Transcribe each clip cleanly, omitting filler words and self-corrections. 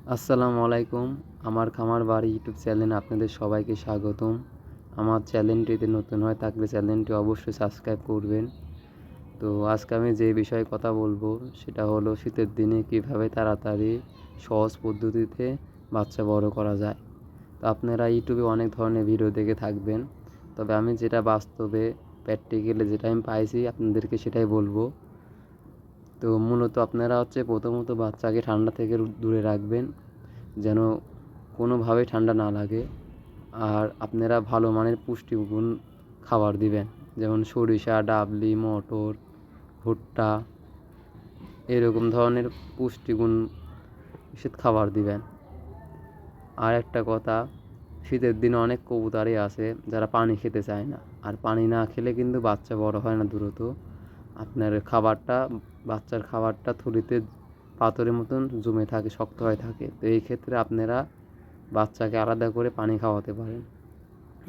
আসসালামু আলাইকুম। আমার খামার বাড়ি ইউটিউব চ্যানেলে আপনাদের সবাইকে স্বাগতম। আমার চ্যানেলটিতে নতুন হয়ে থাকলে চ্যানেলটি অবশ্যই সাবস্ক্রাইব করবেন। তো আজকে আমি যে বিষয়ে কথা বলবো সেটা হলো শীতের দিনে কীভাবে তাড়াতাড়ি সহজ পদ্ধতিতে বাচ্চা বড় করা যায়। তো আপনারা ইউটিউবে অনেক ধরনের ভিডিও দেখে থাকবেন, তবে আমি যেটা বাস্তবে প্র্যাকটিক্যালি যেটা আমি পাইছি আপনাদেরকে সেটাই বলবো। তো মূলত আপনারা প্রথমত বাচ্চাকে ঠান্ডা থেকে দূরে রাখবেন, যেন কোনোভাবেই ঠান্ডা না লাগে। আর আপনারা ভালো মানের পুষ্টিগুণ খাবার দিবেন, যেমন সরিষা, ডাবলি, মটর, ভুট্টা, এরকম ধরনের পুষ্টিগুণ খাবার দিবেন। আর একটা কথা, শীতের দিনে অনেক কবুতরই আছে যারা পানি খেতে চায় না, আর পানি না খেলে কিন্তু বাচ্চা বড় হয় না দ্রুত। আপনার খাবারটা, বাচ্চার খাবারটা থলিতে পাথরের মতন জমে থাকে, শক্ত হয়ে থাকে। তো এই ক্ষেত্রে আপনারা বাচ্চাকে আলাদা করে পানি খাওয়াতে পারেন।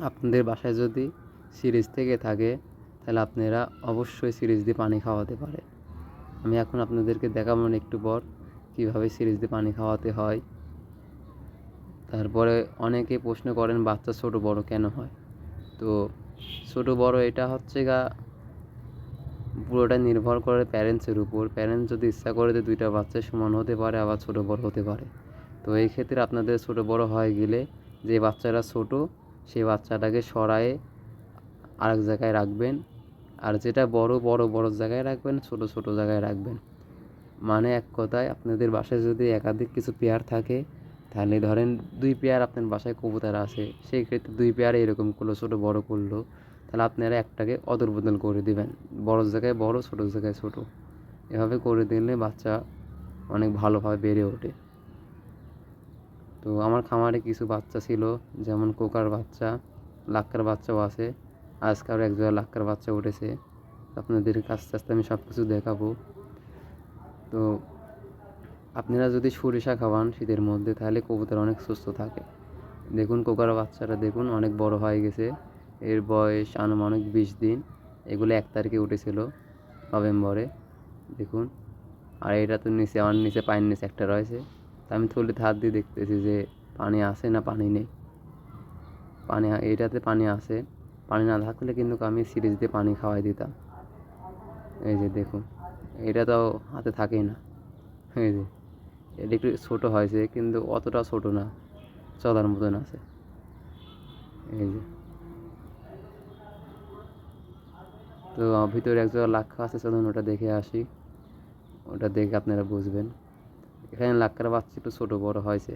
আপনাদের বাসায় যদি সিরিজ থেকে থাকে তাহলে আপনারা অবশ্যই সিরিজ দিয়ে পানি খাওয়াতে পারেন। আমি এখন আপনাদেরকে দেখাবো একটু পর কীভাবে সিরিজ দিয়ে পানি খাওয়াতে হয়। তারপরে অনেকে প্রশ্ন করেন বাচ্চা ছোট বড় কেন হয়। তো ছোট বড় এটা পুরোটা নির্ভর করে প্যারেন্টসের উপর। প্যারেন্টস যদি ইচ্ছা করে যে দুইটা বাচ্চা সমান হতে পারে, আবার ছোট বড় হতে পারে। তো এই ক্ষেত্রে আপনাদের ছোট বড় হয়ে গেলে যে বাচ্চাটা ছোট সেই বাচ্চাটাকে সরায়ে আরেক জায়গায় রাখবেন, আর যেটা বড় বড় বড় জায়গায় রাখবেন, ছোট ছোট জায়গায় রাখবেন। মানে এক কথায় আপনাদের বাসায় যদি একাধিক কিছু পেয়ার থাকে, তাহলে ধরেন 2 পেয়ার আপনার বাসায় কবুতর আছে, সেই ক্ষেত্রে 2 পেয়ারে এরকম করলো, ছোট বড় করলো, তাহলে আপনারা একটাকে অদল বদল করে দিবেন, বড় জায়গায় বড়, ছোট জায়গায় ছোট। এভাবে করে দিলে বাচ্চা অনেক ভালোভাবে বেড়ে ওঠে। তো আমার খামারে কিছু বাচ্চা ছিল, যেমন কোকার বাচ্চা, লাক্কার বাচ্চাও আছে। আজকে আরও এক জোড়া লাক্কার বাচ্চা উঠেছে। আপনাদের আস্তে আস্তে আমি সব কিছু দেখাবো। তো আপনারা যদি সরিষা খাওয়ান শীতের মধ্যে, তাহলে কবুতর অনেক সুস্থ থাকে। দেখুন কোকার বাচ্চাটা দেখুন অনেক বড় হয়ে গেছে, এর বয়স আনুমানিক 20 দিন। এগুলো 1 তারিখে উঠেছিল, নভেম্বরে। দেখুন, আর এটা তো নিচে, আমার নিচে পানির নিচে একটা রয়েছে। তা আমি থলিতে হাত দিয়ে দেখতেছি যে পানি আছে না পানি নেই। পানি, এইটাতে পানি আছে। পানি না থাকলে কিন্তু আমি সিরিজ দিয়ে পানি খাওয়াই দিতাম। এই যে দেখুন, এটা তো হাতে থাকেই না। এই যে এটা একটু ছোটো হয়েছে, কিন্তু অতটা ছোটো না, চলার মতন আছে। এই যে, তো ভিতরে এক জায়গায় লাক্ষা আছে, চলুন ওটা দেখে আসি। ওটা দেখে আপনারা বুঝবেন। এখানে লাক্ষার বাচ্চা একটু ছোটো বড় হয়েছে।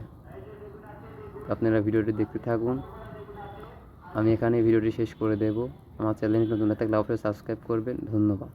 আপনারা ভিডিওটি দেখতে থাকুন। আমি এখানে ভিডিওটি শেষ করে দেব। আমার চ্যানেলটি নতুন থাকলে অবশ্যই সাবস্ক্রাইব করবেন। ধন্যবাদ।